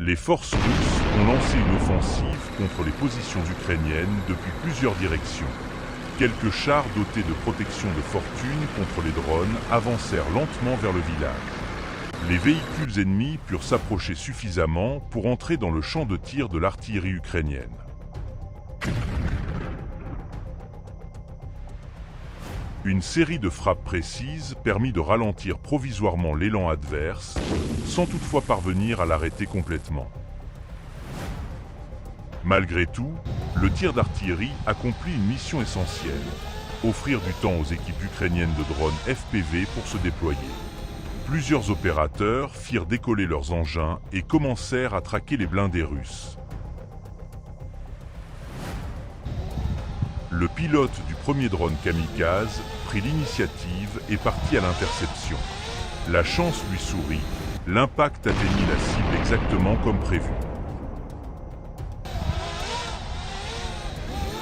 Les forces russes ont lancé une offensive contre les positions ukrainiennes depuis plusieurs directions. Quelques chars dotés de protection de fortune contre les drones avancèrent lentement vers le village. Les véhicules ennemis purent s'approcher suffisamment pour entrer dans le champ de tir de l'artillerie ukrainienne. Une série de frappes précises permit de ralentir provisoirement l'élan adverse, sans toutefois parvenir à l'arrêter complètement. Malgré tout, le tir d'artillerie accomplit une mission essentielle, offrir du temps aux équipes ukrainiennes de drones FPV pour se déployer. Plusieurs opérateurs firent décoller leurs engins et commencèrent à traquer les blindés russes. Le pilote du premier drone kamikaze prit l'initiative et partit à l'interception. La chance lui sourit, l'impact atteignit la cible exactement comme prévu.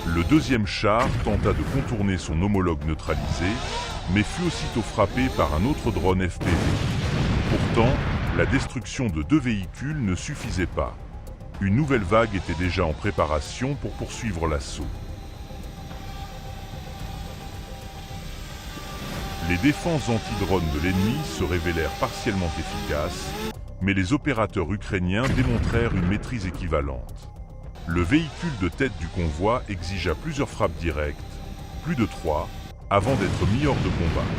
Le deuxième char tenta de contourner son homologue neutralisé, mais fut aussitôt frappé par un autre drone FPV. Pourtant, la destruction de 2 véhicules ne suffisait pas. Une nouvelle vague était déjà en préparation pour poursuivre l'assaut. Les défenses anti-drones de l'ennemi se révélèrent partiellement efficaces, mais les opérateurs ukrainiens démontrèrent une maîtrise équivalente. Le véhicule de tête du convoi exigea plusieurs frappes directes, plus de 3, avant d'être mis hors de combat.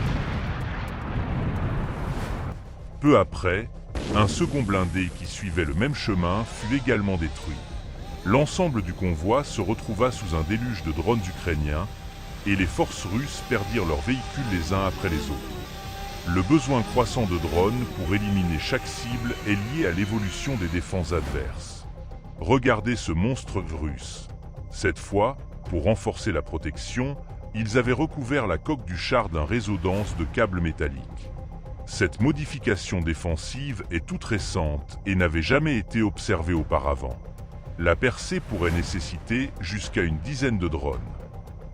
Peu après, un second blindé qui suivait le même chemin fut également détruit. L'ensemble du convoi se retrouva sous un déluge de drones ukrainiens, et les forces russes perdirent leurs véhicules les uns après les autres. Le besoin croissant de drones pour éliminer chaque cible est lié à l'évolution des défenses adverses. Regardez ce monstre russe. Cette fois, pour renforcer la protection, ils avaient recouvert la coque du char d'un réseau dense de câbles métalliques. Cette modification défensive est toute récente et n'avait jamais été observée auparavant. La percée pourrait nécessiter jusqu'à une dizaine de drones.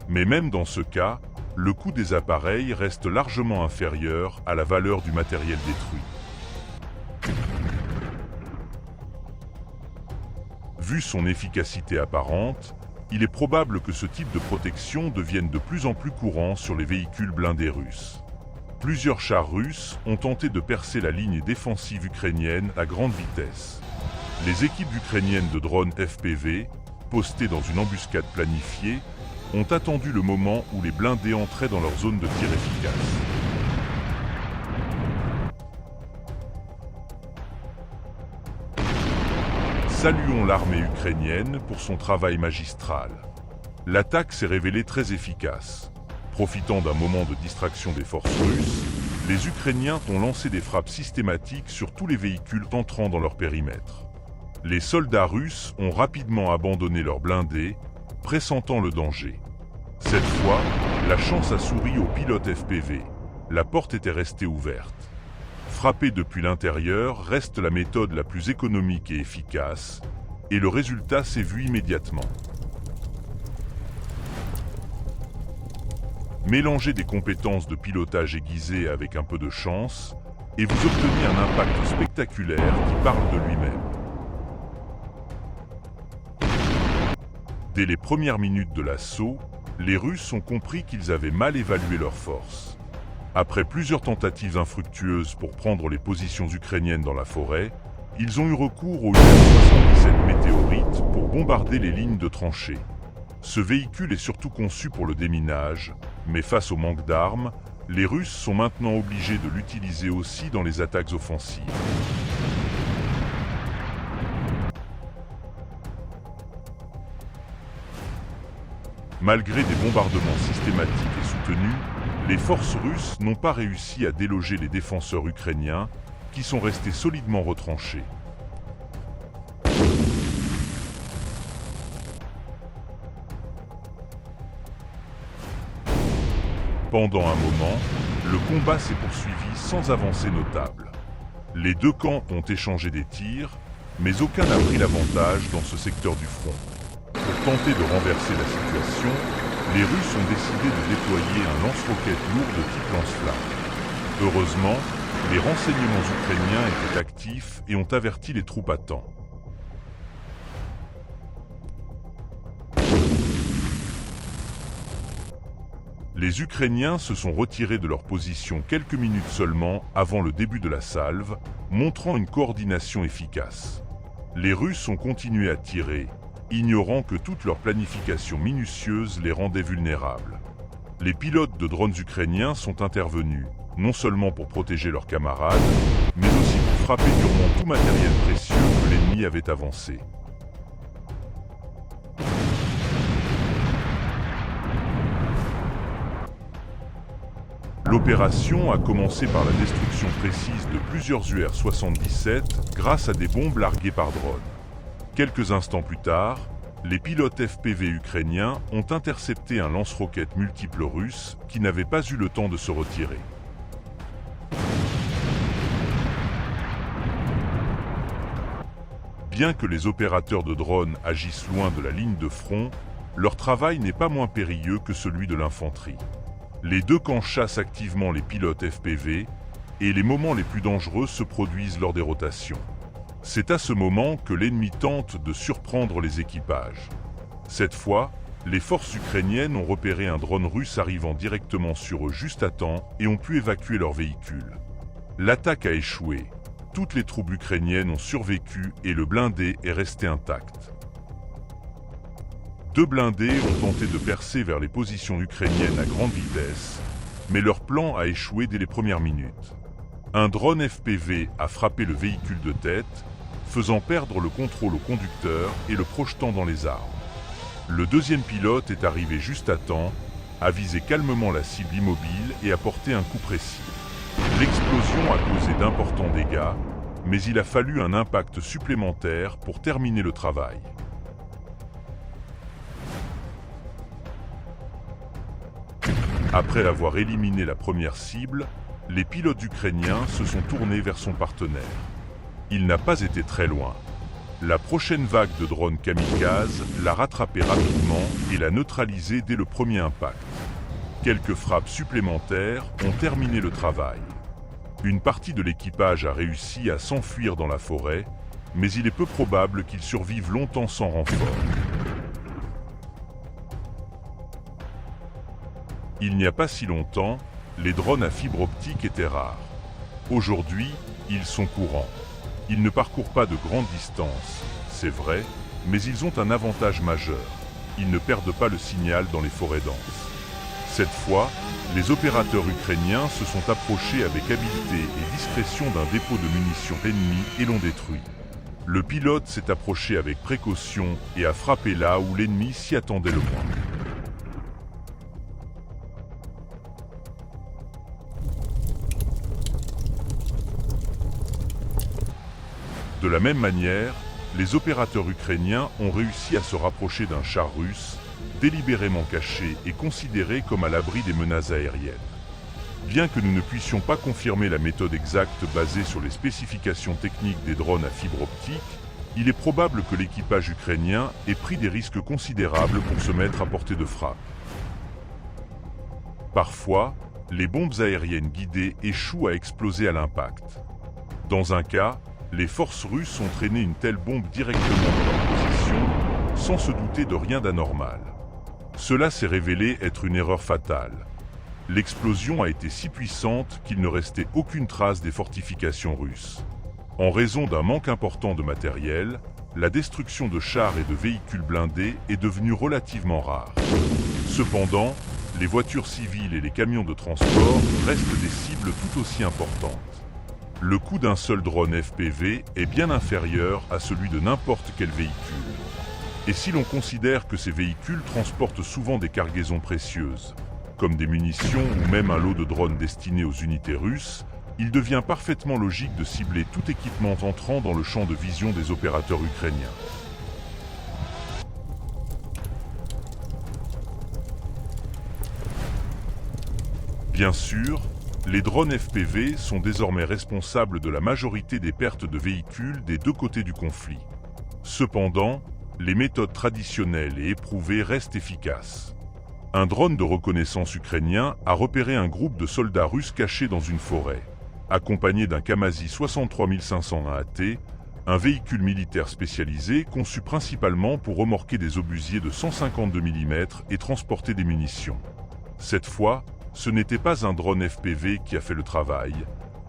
Mais même dans ce cas, le coût des appareils reste largement inférieur à la valeur du matériel détruit. Vu son efficacité apparente, il est probable que ce type de protection devienne de plus en plus courant sur les véhicules blindés russes. Plusieurs chars russes ont tenté de percer la ligne défensive ukrainienne à grande vitesse. Les équipes ukrainiennes de drones FPV, postées dans une embuscade planifiée, ont attendu le moment où les blindés entraient dans leur zone de tir efficace. Saluons l'armée ukrainienne pour son travail magistral. L'attaque s'est révélée très efficace. Profitant d'un moment de distraction des forces russes, les Ukrainiens ont lancé des frappes systématiques sur tous les véhicules entrant dans leur périmètre. Les soldats russes ont rapidement abandonné leurs blindés, pressentant le danger. Cette fois, la chance a souri aux pilotes FPV. La porte était restée ouverte. Frapper depuis l'intérieur reste la méthode la plus économique et efficace, et le résultat s'est vu immédiatement. Mélangez des compétences de pilotage aiguisées avec un peu de chance, et vous obtenez un impact spectaculaire qui parle de lui-même. Dès les premières minutes de l'assaut, les Russes ont compris qu'ils avaient mal évalué leurs forces. Après plusieurs tentatives infructueuses pour prendre les positions ukrainiennes dans la forêt, ils ont eu recours au UM-77 météorite pour bombarder les lignes de tranchées. Ce véhicule est surtout conçu pour le déminage, mais face au manque d'armes, les Russes sont maintenant obligés de l'utiliser aussi dans les attaques offensives. Malgré des bombardements systématiques et soutenus, les forces russes n'ont pas réussi à déloger les défenseurs ukrainiens, qui sont restés solidement retranchés. Pendant un moment, le combat s'est poursuivi sans avancée notable. Les deux camps ont échangé des tirs, mais aucun n'a pris l'avantage dans ce secteur du front. Pour tenter de renverser la situation, les Russes ont décidé de déployer un lance-roquettes lourd de type lance-flammes. Heureusement, les renseignements ukrainiens étaient actifs et ont averti les troupes à temps. Les Ukrainiens se sont retirés de leur position quelques minutes seulement avant le début de la salve, montrant une coordination efficace. Les Russes ont continué à tirer, ignorant que toute leur planification minutieuse les rendait vulnérables. Les pilotes de drones ukrainiens sont intervenus, non seulement pour protéger leurs camarades, mais aussi pour frapper durement tout matériel précieux que l'ennemi avait avancé. L'opération a commencé par la destruction précise de plusieurs UR-77 grâce à des bombes larguées par drone. Quelques instants plus tard, les pilotes FPV ukrainiens ont intercepté un lance-roquettes multiple russe qui n'avait pas eu le temps de se retirer. Bien que les opérateurs de drones agissent loin de la ligne de front, leur travail n'est pas moins périlleux que celui de l'infanterie. Les deux camps chassent activement les pilotes FPV et les moments les plus dangereux se produisent lors des rotations. C'est à ce moment que l'ennemi tente de surprendre les équipages. Cette fois, les forces ukrainiennes ont repéré un drone russe arrivant directement sur eux juste à temps et ont pu évacuer leur véhicule. L'attaque a échoué. Toutes les troupes ukrainiennes ont survécu et le blindé est resté intact. Deux blindés ont tenté de percer vers les positions ukrainiennes à grande vitesse, mais leur plan a échoué dès les premières minutes. Un drone FPV a frappé le véhicule de tête, faisant perdre le contrôle au conducteur et le projetant dans les arbres. Le deuxième pilote est arrivé juste à temps, a visé calmement la cible immobile et a porté un coup précis. L'explosion a causé d'importants dégâts, mais il a fallu un impact supplémentaire pour terminer le travail. Après avoir éliminé la première cible, les pilotes ukrainiens se sont tournés vers son partenaire. Il n'a pas été très loin. La prochaine vague de drones kamikazes l'a rattrapé rapidement et l'a neutralisé dès le premier impact. Quelques frappes supplémentaires ont terminé le travail. Une partie de l'équipage a réussi à s'enfuir dans la forêt, mais il est peu probable qu'ils survivent longtemps sans renfort. Il n'y a pas si longtemps, les drones à fibre optique étaient rares. Aujourd'hui, ils sont courants. Ils ne parcourent pas de grandes distances, c'est vrai, mais ils ont un avantage majeur. Ils ne perdent pas le signal dans les forêts denses. Cette fois, les opérateurs ukrainiens se sont approchés avec habileté et discrétion d'un dépôt de munitions ennemi et l'ont détruit. Le pilote s'est approché avec précaution et a frappé là où l'ennemi s'y attendait le moins. De la même manière, les opérateurs ukrainiens ont réussi à se rapprocher d'un char russe, délibérément caché et considéré comme à l'abri des menaces aériennes. Bien que nous ne puissions pas confirmer la méthode exacte basée sur les spécifications techniques des drones à fibre optique, il est probable que l'équipage ukrainien ait pris des risques considérables pour se mettre à portée de frappe. Parfois, les bombes aériennes guidées échouent à exploser à l'impact. Dans un cas, les forces russes ont traîné une telle bombe directement dans leur position, sans se douter de rien d'anormal. Cela s'est révélé être une erreur fatale. L'explosion a été si puissante qu'il ne restait aucune trace des fortifications russes. En raison d'un manque important de matériel, la destruction de chars et de véhicules blindés est devenue relativement rare. Cependant, les voitures civiles et les camions de transport restent des cibles tout aussi importantes. Le coût d'un seul drone FPV est bien inférieur à celui de n'importe quel véhicule. Et si l'on considère que ces véhicules transportent souvent des cargaisons précieuses, comme des munitions ou même un lot de drones destinés aux unités russes, il devient parfaitement logique de cibler tout équipement entrant dans le champ de vision des opérateurs ukrainiens. Bien sûr, les drones FPV sont désormais responsables de la majorité des pertes de véhicules des deux côtés du conflit. Cependant, les méthodes traditionnelles et éprouvées restent efficaces. Un drone de reconnaissance ukrainien a repéré un groupe de soldats russes cachés dans une forêt, accompagné d'un Kamaz 63500 AT, un véhicule militaire spécialisé conçu principalement pour remorquer des obusiers de 152 mm et transporter des munitions. Cette fois, ce n'était pas un drone FPV qui a fait le travail,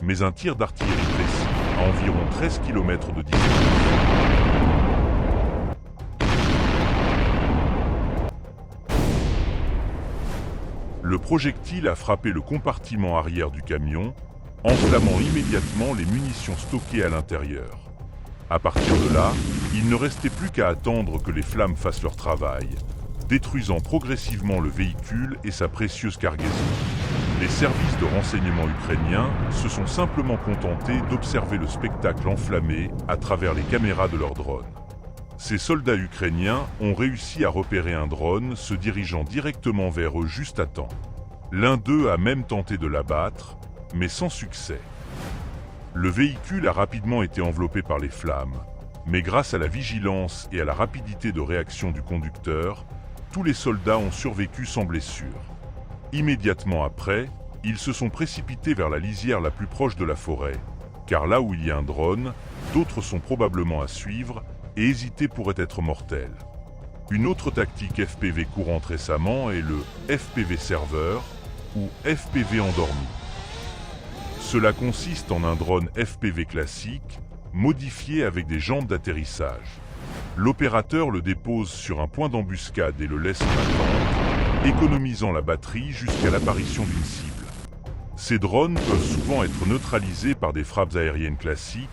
mais un tir d'artillerie précis à environ 13 km de distance. Le projectile a frappé le compartiment arrière du camion, enflammant immédiatement les munitions stockées à l'intérieur. À partir de là, il ne restait plus qu'à attendre que les flammes fassent leur travail, détruisant progressivement le véhicule et sa précieuse cargaison. Les services de renseignement ukrainiens se sont simplement contentés d'observer le spectacle enflammé à travers les caméras de leurs drones. Ces soldats ukrainiens ont réussi à repérer un drone se dirigeant directement vers eux juste à temps. L'un d'eux a même tenté de l'abattre, mais sans succès. Le véhicule a rapidement été enveloppé par les flammes, mais grâce à la vigilance et à la rapidité de réaction du conducteur, tous les soldats ont survécu sans blessure. Immédiatement après, ils se sont précipités vers la lisière la plus proche de la forêt, car là où il y a un drone, d'autres sont probablement à suivre et hésiter pourrait être mortel. Une autre tactique FPV courante récemment est le FPV serveur ou FPV endormi. Cela consiste en un drone FPV classique, modifié avec des jambes d'atterrissage. L'opérateur le dépose sur un point d'embuscade et le laisse en attente, économisant la batterie jusqu'à l'apparition d'une cible. Ces drones peuvent souvent être neutralisés par des frappes aériennes classiques,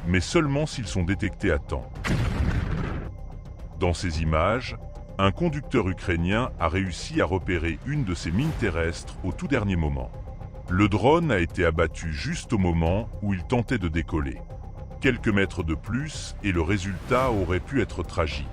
mais seulement s'ils sont détectés à temps. Dans ces images, un conducteur ukrainien a réussi à repérer une de ces mines terrestres au tout dernier moment. Le drone a été abattu juste au moment où il tentait de décoller. Quelques mètres de plus et le résultat aurait pu être tragique.